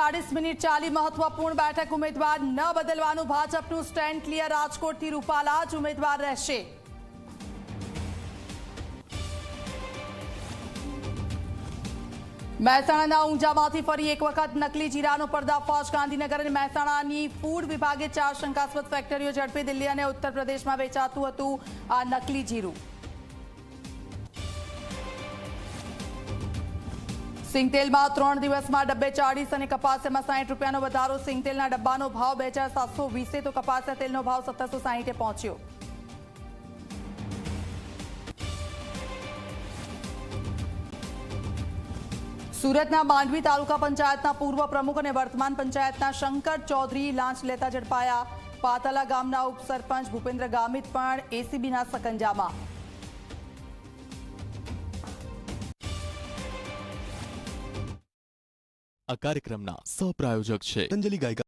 40 minute ચાલી મહત્વપૂર્ણ બેઠક ઉમેદવાર ન બદલવાનું ભાજપનું સ્ટેન્ડ ક્લિયર રાજકોટથી રૂપાલા જ ઉમેદવાર રહેશે। મહેસાણાના ઊંઝામાંથી ફરી એક વખત નકલી જીરાનો પર્દાફાશ। ગાંધીનગર અને મહેસાણાની ફૂડ વિભાગે 4 શંકાસ્પદ ફેક્ટરીઓ ઝડપી। દિલ્હી અને ઉત્તર પ્રદેશમાં વેચાતું હતું આ નકલી જીરું। સિંગતેલમાં 3 દિવસમાં ડબ્બે 40 અને કપાસિયામાં 60 રૂપિયાનો વધારો। સિંગતેલના ડબ્બાનો ભાવ 2720 તો કપાસિયા તેલનો ભાવ 1760 પહોંચ્યો। સુરતના માંડવી તાલુકા પંચાયતના પૂર્વ પ્રમુખ અને વર્તમાન પંચાયતના શંકર ચૌધરી લાંચ લેતા ઝડપાયા। પાતલા ગામના ઉપસરપંચ ભૂપેન્દ્ર ગામિત પણ એસીબીના સકંજામાં। આ કાર્યક્રમના સહ પ્રાયોજક છે પતંજલિ ગાયિકા